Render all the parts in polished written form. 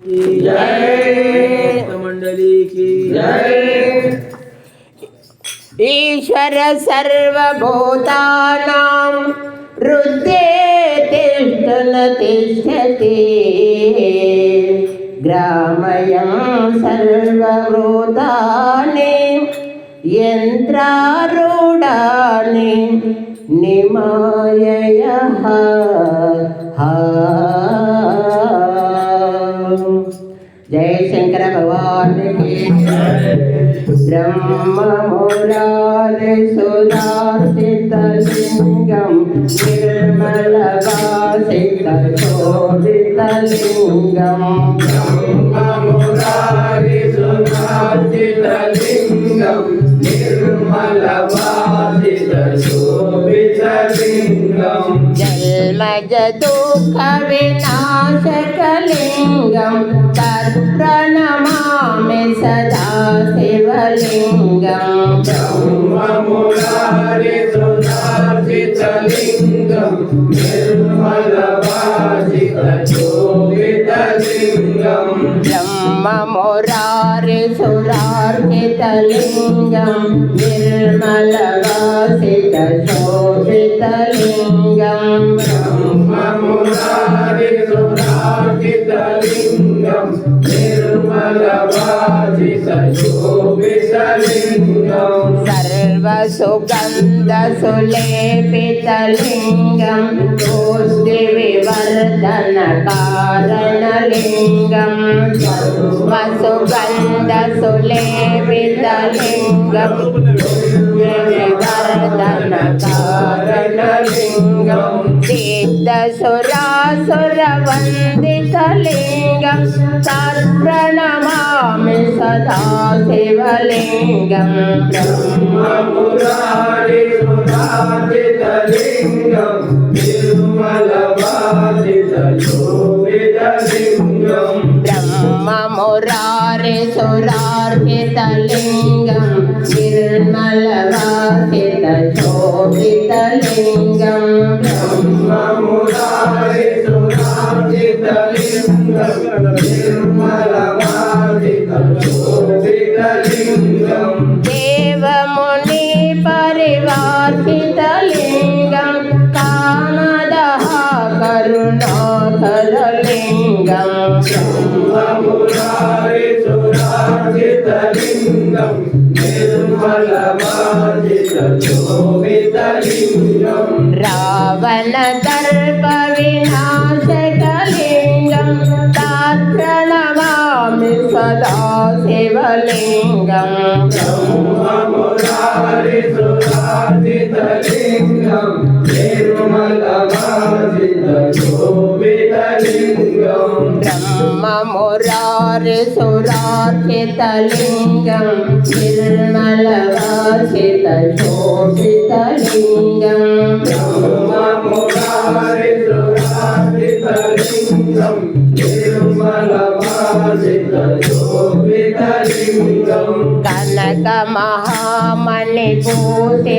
जय मंडली की जय। ईश्वर सर्वभूतानां हृदये तिष्ठन् तिष्ठति ग्रामयं सर्वभूतानि यन्त्रारूढानि निमाययः जय शंकर भगवान की ब्रह्म मुरारे सुधार्थित लिंगम निर्मल वासित शोभित लिंगम ब्रह्म मुरारे सुधार्थित लिंगम निर्मल वासित शोभित लिंगम जन्मज दुःख विनाशकलिंगम तत्प्रणमामि सदा शिवलिंगम ब्रह्ममुरारे सुधार्थितलिंगम निर्मलवासित शोभितलिंगम ब्रह्ममुरारे सुधार्थितलिंगम निर्मलवासित शोभितलिंगम ब्रह्ममुरारे सुधार्थितलिंगम निर्मलवासित शोभितलिंगम सर्वसुगन्धसुलेपितलिंगम पुष्टिविवर्धनकारणलिंगम सर्वसुगन्धसुलेपितलिंगम पुष्टिविवर्धनकारणलिंगम सिद्धसुरासुरवन्दितलिंगम तत्प्रणमामि सदा शिवलिंगम ब्रह्ममुरारे सुधार्थितलिंगम निर्मलवासित शोभितलिंगम ब्रह्ममुरारे सुधार्थितलिंगम निर्मलवासित शोभितलिंगम ब्रह्ममुरारे सुधार्थितलिंगम निर्मलवासित शोभितलिंगम देवमुनि परिवार्थितलिंगम कामदः करुणाकरलिंगम ब्रह्ममुरारे सुधार्थितलिंगम निर्मलवासित शोभितलिंगम रावणदर्प विनाशकलिंगम तत्प्रणमामि सदा शिवलिंगम ब्रह्ममुरारे सुधार्थितलिंगम निर्मलवासित शोभितलिंगम ब्रह्ममुरारे सुधार्थितलिंगम निर्मलवासित शोभितलिंगम ब्रह्ममुरारे सुधार्थितलिंगम निर्मलवासित शोभितलिंगम कनक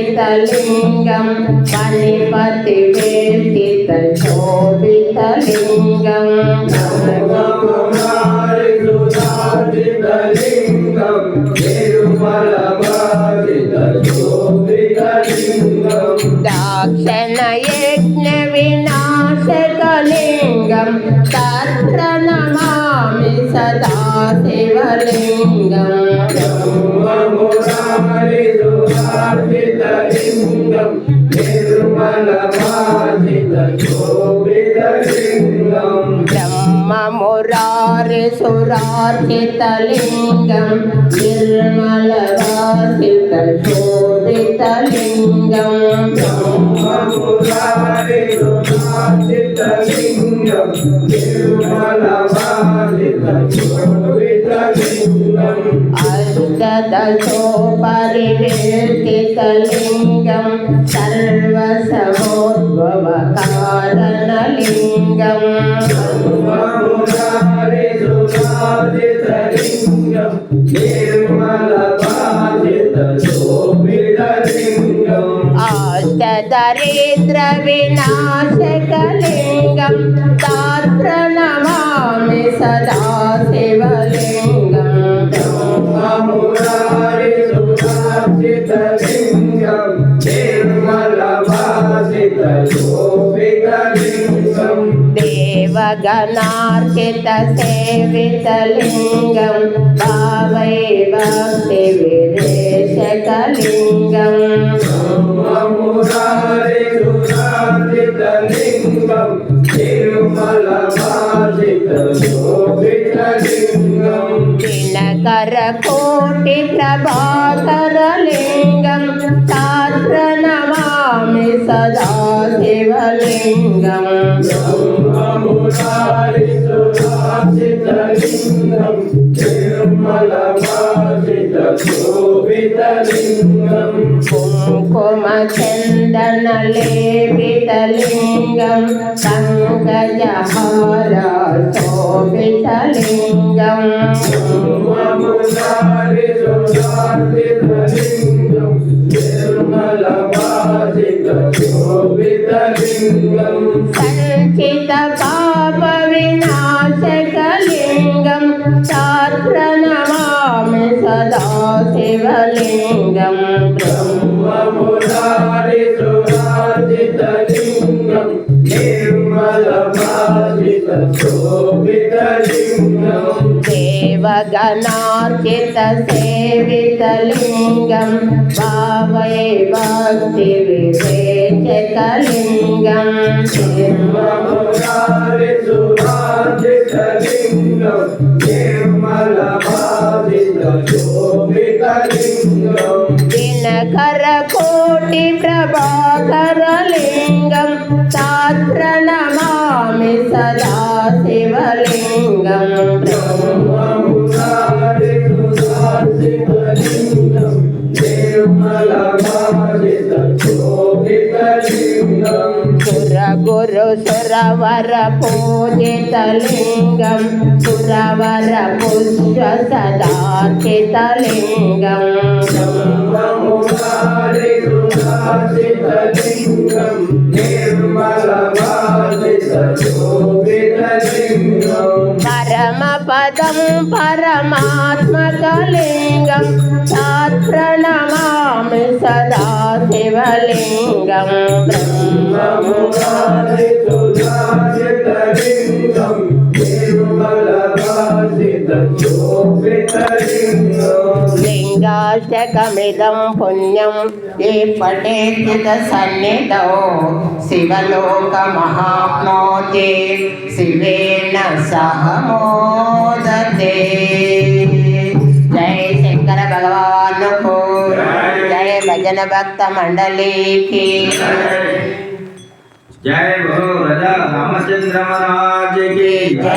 महामणिभूषितलिंगम पनिपति वेष्टित शोभितलिंगम ब्रह्ममुरारे सुधार्थितलिंगम निर्मलवासित शोभितलिंगम दाक्षिणयज्ञ विनाशकलिंगम तत्प्रणमामि सदा शिवलिंगम ब्रह्ममुरारे सुधार्थितलिंगम निर्मलवासित शोभितलिंगम ब्रह्ममुरारे सुधार्थितलिंगम निर्मलवासित शोभितलिंगम ब्रह्ममुरारे सुधार्थितलिंगम निर्मलवासित शोभितलिंगम अष्टदशोपरिवेष्टितलिंगम सर्वसमोद्भवकारणलिंगम ब्रह्ममुरारे सुधार्थितलिंगम निर्मलवासित शोभितलिंगम अष्टदरिद्र विनाशकलिंगम तत्प्रणमामि सदा शिवलिङ्गं ब्रह्ममुरारिसुरार्चितलिङ्गं निर्मलभासितशोभितलिङ्गं देवगणार्चितसेवितलिङ्गं भावये भक्तिविरेचकलिङ्गम् ब्रह्ममुरारिसुरार्चितलिङ्गं निर्मलभासितशोभितलिङ्गं दिनकरकोटिप्रभाकरलिङ्गं तात्प्रणमामि सदा शिवलिङ्गम् ब्रह्ममुरारिसुरार्चितलिङ्गं निर्मलभासितशोभितलिङ्गं कुङ्कुमचन्दनलेपितलिङ्गं पङ्कजहारशोभितलिङ्गम् ब्रह्ममुरारिसुरार्चितलिङ्गं निर्मलभासितशोभितलिङ्गं सञ्चितपापविनाशकलिङ्गं तात्प्रणमामि सदा शिवलिङ्गम् ब्रह्ममुरारिसुरार्चितलिङ्गं निर्मलभासितशोभितलिङ्गं देवगणार्चितसेवितलिङ्गं भावये भक्तिविवेचकलिङ्गम् ब्रह्ममुरारिसुरार्चितलिङ्गं निर्मलभासितशोभितलिङ्गं दिनकरकोटिप्रभाकरलिङ्गं तात्प्रणमामि सदा शिवलिङ्गम् ब्रह्ममुरारिसुरार्चितलिङ्गं निर्मलभासितशोभितलिङ्गं सुरगुरुसुरवरपूजितलिङ्गं सुरवरपुष्पसदार्चितलिङ्गम् ब्रह्ममुरारिसुरार्चितलिङ्गं निर्मलभासितशोभितलिङ्गं परमपदं परमात्मकलिङ्गं तात्प्रणमामि सदा शिवलिङ्गं ब्रह्ममुरारिसुरार्चितलिङ्गं निर्मलभासितशोभितलिङ्गं लिङ्गाष्टकमिदं पुण्यं ये पठेत्युतसन्निधौ शिवलोकमहाप्नोति शिवेन सह मोदते। जय शंकर भगवान को जय भजन भक्त मंडली की जय बोलो राजा रामचंद्र महाराज की जय।